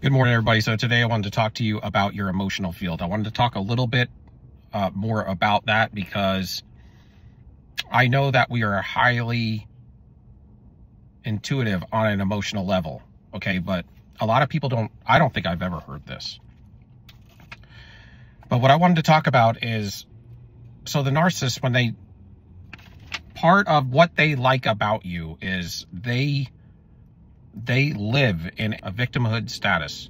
Good morning, everybody. So today I wanted to talk to you about your emotional field. I wanted to talk a little bit more about that because I know that we are highly intuitive on an emotional level, okay? But a lot of people I don't think I've ever heard this. But what I wanted to talk about is, so the narcissist, part of what they like about you is they live in a victimhood status,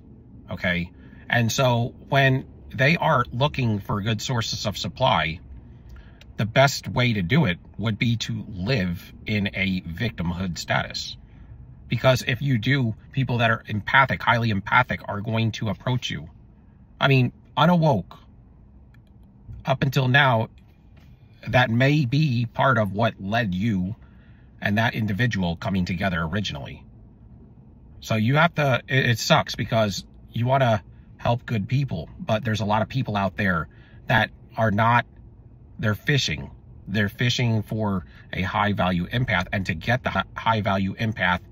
okay? And so when they are looking for good sources of supply, the best way to do it would be to live in a victimhood status. Because if you do, people that are empathic, highly empathic, are going to approach you. I mean, unawoke, up until now, that may be part of what led you and that individual coming together originally. So you have to, it sucks because you want to help good people, but there's a lot of people out there that are not, they're fishing. They're fishing for a high value empath, and to get the high value empath,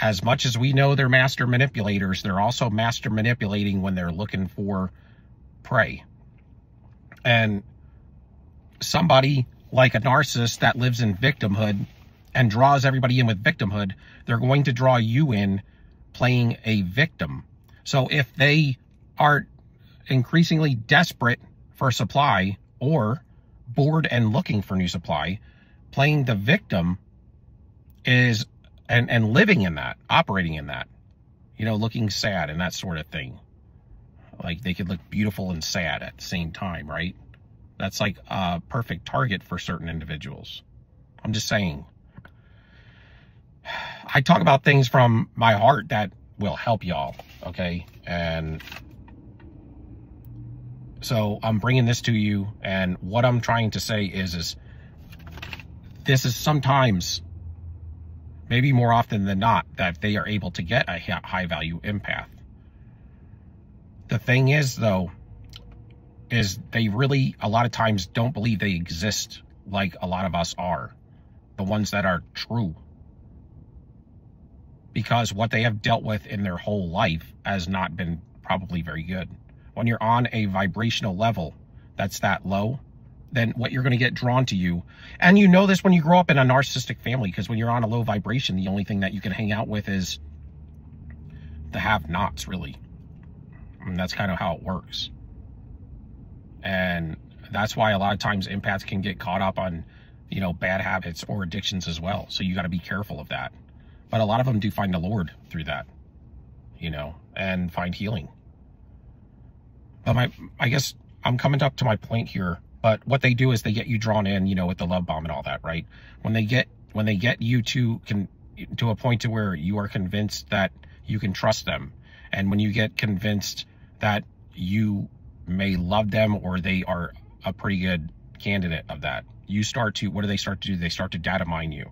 as much as we know they're master manipulators, they're also master manipulating when they're looking for prey. And somebody like a narcissist that lives in victimhood and draws everybody in with victimhood, they're going to draw you in playing a victim. So if they are increasingly desperate for supply or bored and looking for new supply, playing the victim is, and living in that, operating in that, you know, looking sad and that sort of thing. Like they could look beautiful and sad at the same time, right? That's like a perfect target for certain individuals. I'm just saying. I talk about things from my heart that will help y'all, okay? And so I'm bringing this to you, and what I'm trying to say is this is sometimes, maybe more often than not, that they are able to get a high value empath. The thing is, though, is they really, a lot of times, don't believe they exist like a lot of us are. The ones that are true. Because what they have dealt with in their whole life has not been probably very good. When you're on a vibrational level that's that low, then what you're going to get drawn to you. And you know this when you grow up in a narcissistic family, because when you're on a low vibration, the only thing that you can hang out with is the have-nots, really. And that's kind of how it works. And that's why a lot of times empaths can get caught up on, you know, bad habits or addictions as well. So you got to be careful of that. But a lot of them do find the Lord through that, you know, and find healing. But I guess I'm coming up to my point here. But what they do is they get you drawn in, you know, with the love bomb and all that, right? When they get you to a point to where you are convinced that you can trust them, and when you get convinced that you may love them or they are a pretty good candidate of that, you start to, what do they start to do? They start to data mine you.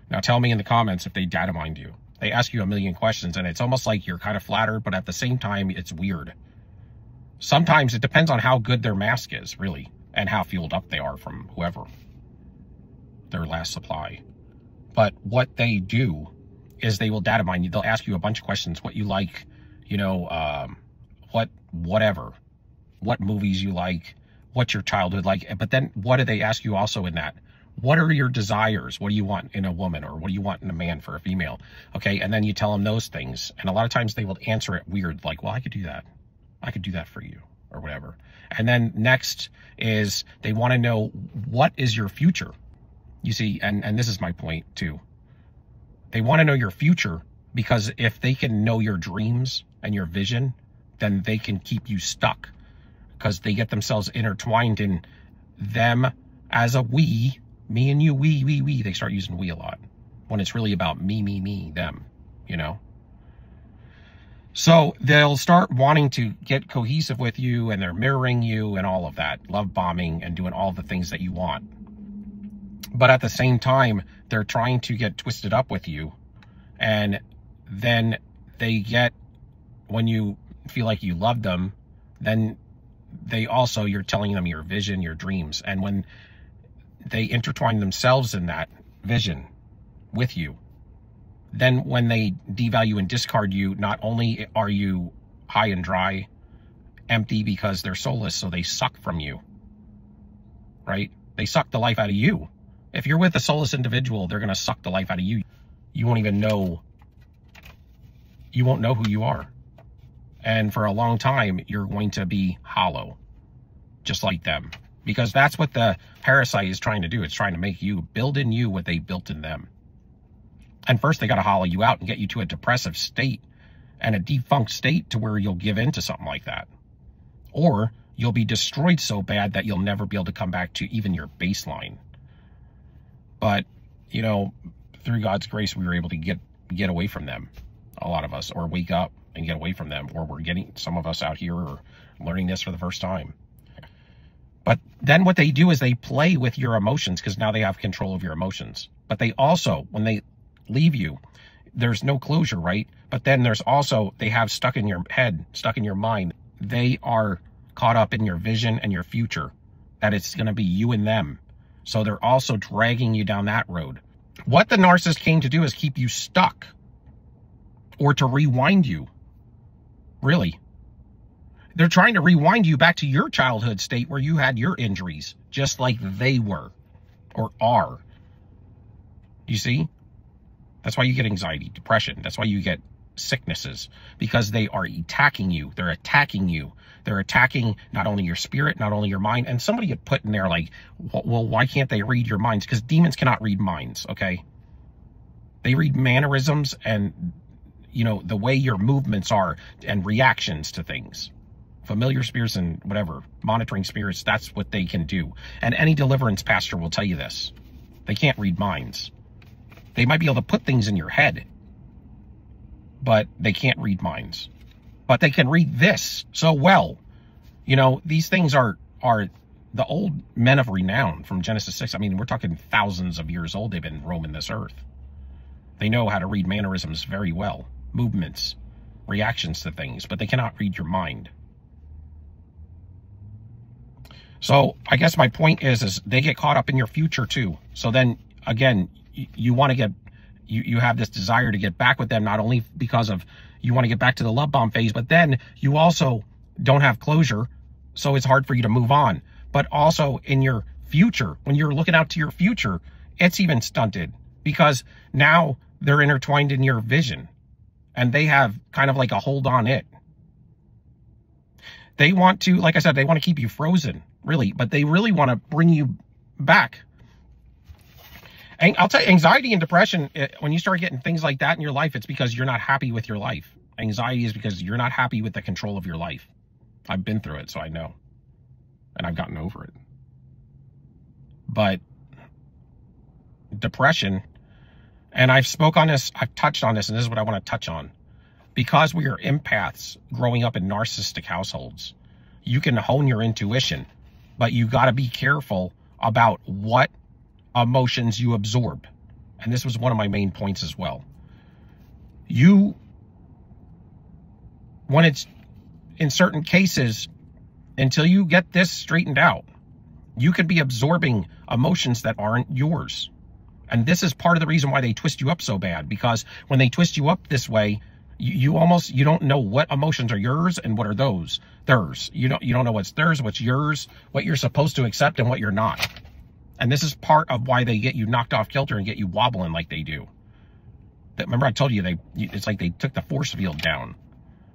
Now tell me in the comments if they data mined you. They ask you a million questions, and it's almost like you're kind of flattered, but at the same time, it's weird. Sometimes it depends on how good their mask is, really, and how fueled up they are from whoever, their last supply. But what they do is they will data mine you. They'll ask you a bunch of questions, what you like, you know, whatever, what movies you like, what's your childhood like. But then what do they ask you also in that? What are your desires? What do you want in a woman, or what do you want in a man for a female? Okay, and then you tell them those things. And a lot of times they will answer it weird, like, well, I could do that. I could do that for you, or whatever. And then next is they want to know, what is your future? You see, and this is my point too. They want to know your future, because if they can know your dreams and your vision, then they can keep you stuck, because they get themselves intertwined in them as a we. Me and you, we. They start using we a lot when it's really about me, them, you know? So they'll start wanting to get cohesive with you, and they're mirroring you and all of that, love bombing and doing all the things that you want. But at the same time, they're trying to get twisted up with you. And then they get, when you feel like you love them, then they also, you're telling them your vision, your dreams. And when they intertwine themselves in that vision with you, then when they devalue and discard you, not only are you high and dry, empty because they're soulless, so they suck from you, right? They suck the life out of you. If you're with a soulless individual, they're going to suck the life out of you. You won't even know. You won't know who you are. And for a long time, you're going to be hollow, just like them. Because that's what the parasite is trying to do. It's trying to make you build in you what they built in them. And first, they got to hollow you out and get you to a depressive state and a defunct state to where you'll give in to something like that. Or you'll be destroyed so bad that you'll never be able to come back to even your baseline. But, you know, through God's grace, we were able to get away from them, a lot of us, or wake up and get away from them, or we're getting, some of us out here are learning this for the first time. But then what they do is they play with your emotions because now they have control of your emotions. But they also, when they leave you, there's no closure, right? But then there's also, they have stuck in your head, stuck in your mind. They are caught up in your vision and your future, that it's going to be you and them. So they're also dragging you down that road. What the narcissist came to do is keep you stuck or to rewind you. Really. They're trying to rewind you back to your childhood state where you had your injuries, just like they were or are. You see? That's why you get anxiety, depression. That's why you get sicknesses, because they are attacking you. They're attacking you. They're attacking not only your spirit, not only your mind. And somebody had put in there like, well, why can't they read your minds? Because demons cannot read minds, okay? They read mannerisms and, you know, the way your movements are and reactions to things. Familiar spirits and whatever, monitoring spirits, that's what they can do. And any deliverance pastor will tell you this. They can't read minds. They might be able to put things in your head, but they can't read minds. But they can read this so well. You know, these things are the old men of renown from Genesis 6. I mean, we're talking thousands of years old. They've been roaming this earth. They know how to read mannerisms very well, movements, reactions to things, but they cannot read your mind. So I guess my point is they get caught up in your future too. So then again, you want to get, you have this desire to get back with them, not only because of you want to get back to the love bomb phase, but then you also don't have closure. So it's hard for you to move on. But also in your future, when you're looking out to your future, it's even stunted because now they're intertwined in your vision and they have kind of like a hold on it. They want to, like I said, they want to keep you frozen, really, but they really want to bring you back. And I'll tell you, anxiety and depression, when you start getting things like that in your life, it's because you're not happy with your life. Anxiety is because you're not happy with the control of your life. I've been through it, so I know. And I've gotten over it. But depression, and I've spoke on this, I've touched on this, and this is what I want to touch on. Because we are empaths growing up in narcissistic households, you can hone your intuition, but you got to be careful about what emotions you absorb. And this was one of my main points as well. When it's in certain cases, until you get this straightened out, you could be absorbing emotions that aren't yours. And this is part of the reason why they twist you up so bad, because when they twist you up this way, you don't know what emotions are yours and what are theirs. You don't know what's theirs, what's yours, what you're supposed to accept and what you're not. And this is part of why they get you knocked off kilter and get you wobbling like they do. Remember I told you, it's like they took the force field down.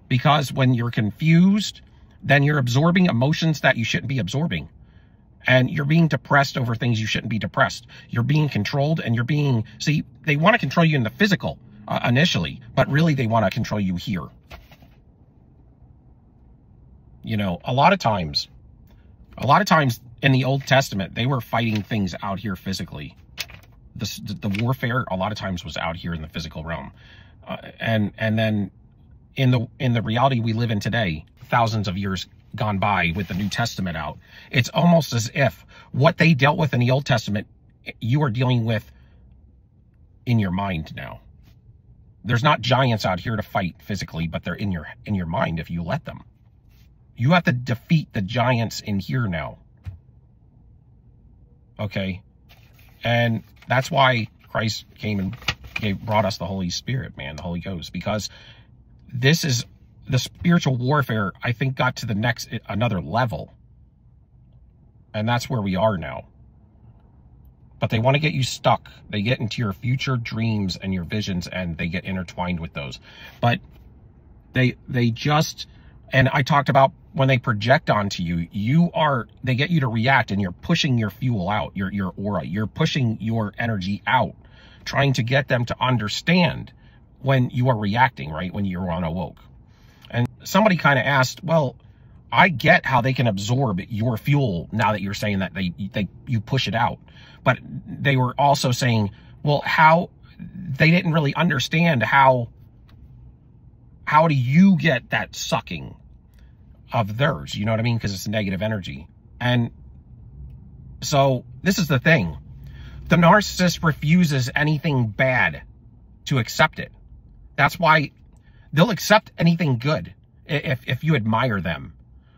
Because when you're confused, then you're absorbing emotions that you shouldn't be absorbing. And you're being depressed over things you shouldn't be depressed. You're being controlled and you're being, see, they want to control you in the physical initially, but really they want to control you here. You know, a lot of times in the Old Testament, they were fighting things out here physically. The warfare a lot of times was out here in the physical realm. And then in the reality we live in today, thousands of years gone by with the New Testament out, it's almost as if what they dealt with in the Old Testament, you are dealing with in your mind now. There's not giants out here to fight physically, but they're in your mind if you let them. You have to defeat the giants in here now. Okay? And that's why Christ came and brought us the Holy Spirit, man, the Holy Ghost, because this is the spiritual warfare, I think, got to another level. And that's where we are now. But they want to get you stuck. They get into your future dreams and your visions, and they get intertwined with those. But they just, and I talked about when they project onto you, they get you to react, and you're pushing your fuel out, your aura. You're pushing your energy out, trying to get them to understand when you are reacting, right? When you're unawoke. And somebody kind of asked, well, I get how they can absorb your fuel now that you're saying that you push it out. But they were also saying, well, how they didn't really understand how do you get that sucking of theirs? You know what I mean? Because it's negative energy. And so this is the thing. The narcissist refuses anything bad to accept it. That's why they'll accept anything good if you admire them.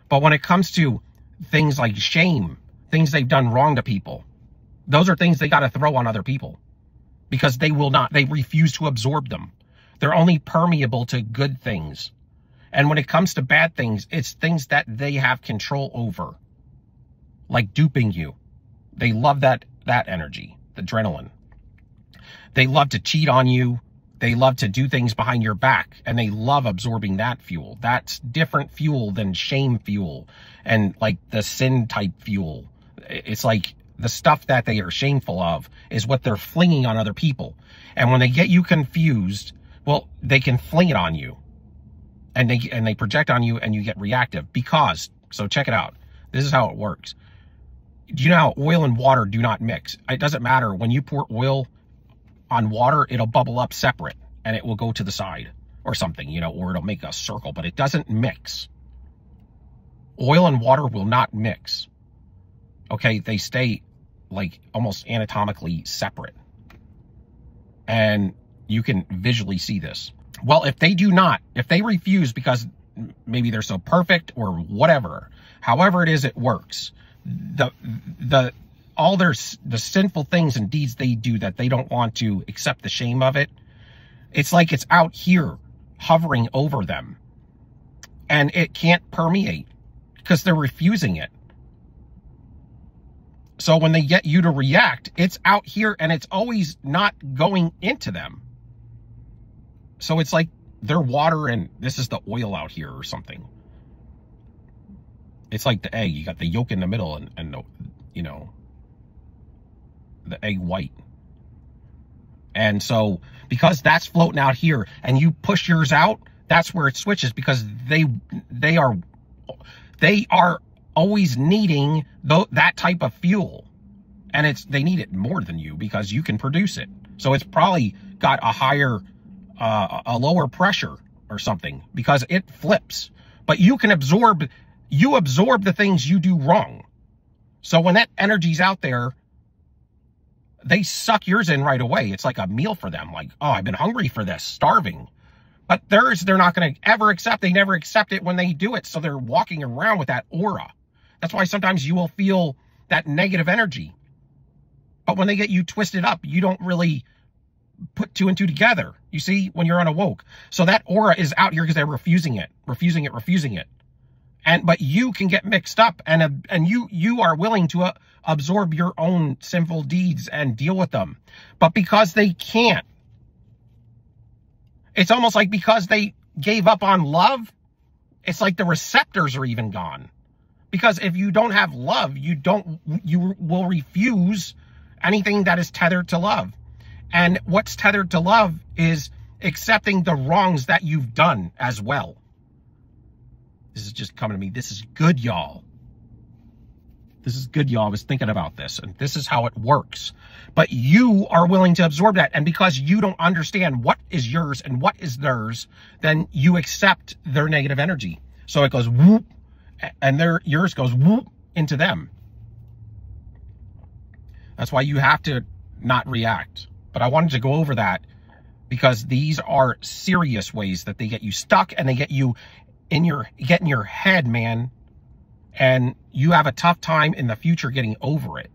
But when it comes to things like shame, things they've done wrong to people, those are things they got to throw on other people, because they refuse to absorb them. They're only permeable to good things. And when it comes to bad things, it's things that they have control over, like duping you. They love that energy, the adrenaline. They love to cheat on you. They love to do things behind your back, and they love absorbing that fuel. That's different fuel than shame fuel and like the sin type fuel. It's like the stuff that they are shameful of is what they're flinging on other people. And when they get you confused, well, they can fling it on you, and they project on you, and you get reactive because, so check it out. This is how it works. Do you know how oil and water do not mix? It doesn't matter. When you pour oil on water, it'll bubble up separate, and it will go to the side or something, you know, or it'll make a circle, but it doesn't mix. Oil and water will not mix. Okay, they stay like almost anatomically separate. And you can visually see this. Well, if they refuse because maybe they're so perfect or whatever, however it is it works, the sinful things and deeds they do that they don't want to accept the shame of it, it's like it's out here hovering over them, and it can't permeate because they're refusing it. So when they get you to react, it's out here, and it's always not going into them. So it's like they're water and this is the oil out here or something. It's like the egg. You got the yolk in the middle and the, you know, the egg white. And so because that's floating out here and you push yours out, that's where it switches, because they are always needing that type of fuel, and they need it more than you because you can produce it. So it's probably got a higher, a lower pressure or something, because it flips. But you absorb the things you do wrong. So when that energy's out there, they suck yours in right away. It's like a meal for them. Like, oh, I've been hungry for this, starving. But theirs, they're not going to ever accept. They never accept it when they do it. So they're walking around with that aura. That's why sometimes you will feel that negative energy. But when they get you twisted up, you don't really put two and two together. You see, when you're unawoke. So that aura is out here because they're refusing it. But you can get mixed up, and you are willing to absorb your own sinful deeds and deal with them. But because they can't, it's almost like because they gave up on love, it's like the receptors are even gone. Because if you don't have love, you will refuse anything that is tethered to love. And what's tethered to love is accepting the wrongs that you've done as well. This is just coming to me. This is good, y'all. This is good, y'all. I was thinking about this, and this is how it works. But you are willing to absorb that, and because you don't understand what is yours and what is theirs, then you accept their negative energy. So it goes whoop, and yours goes whoop into them. That's why you have to not react. But I wanted to go over that because these are serious ways that they get you stuck, and they get you in your head, man, and you have a tough time in the future getting over it.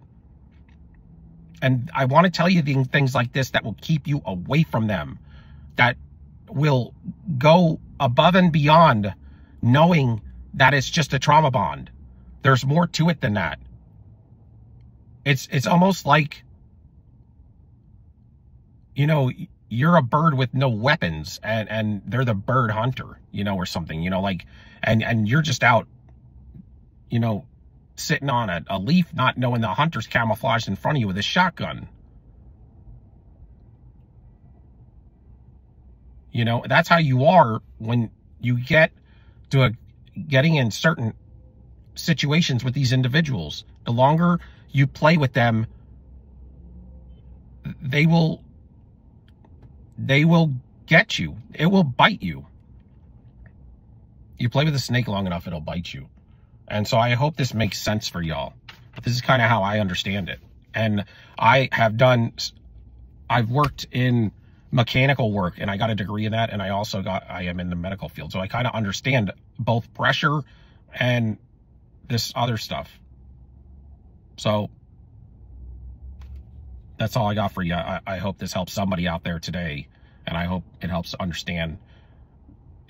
And I want to tell you things like this that will keep you away from them, that will go above and beyond knowing that it's just a trauma bond. There's more to it than that. It's almost like, you know, you're a bird with no weapons, and they're the bird hunter, you know, or something, you know, like, and you're just out, you know, sitting on a leaf, not knowing the hunter's camouflaged in front of you with a shotgun. You know, that's how you are when you get to getting in certain situations with these individuals. The longer you play with them, they will get you. It will bite you. You play with a snake long enough, it'll bite you. And so I hope this makes sense for y'all. This is kind of how I understand it. And I've worked in mechanical work, and I got a degree in that, and I am in the medical field. So I kind of understand both pressure and this other stuff. So that's all I got for you. I hope this helps somebody out there today, and I hope it helps understand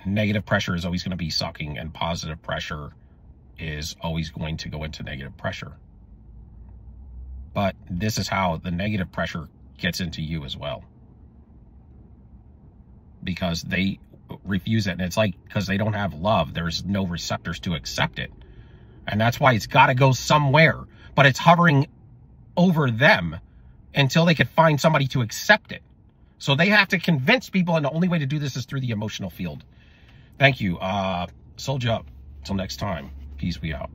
negative pressure is always going to be sucking, and positive pressure is always going to go into negative pressure. But this is how the negative pressure gets into you as well, because they refuse it. And it's like, because they don't have love, there's no receptors to accept it. And that's why it's got to go somewhere, but it's hovering over them until they could find somebody to accept it. So they have to convince people, and the only way to do this is through the emotional field. Thank you. Soldier up. Till next time. Peace, we out.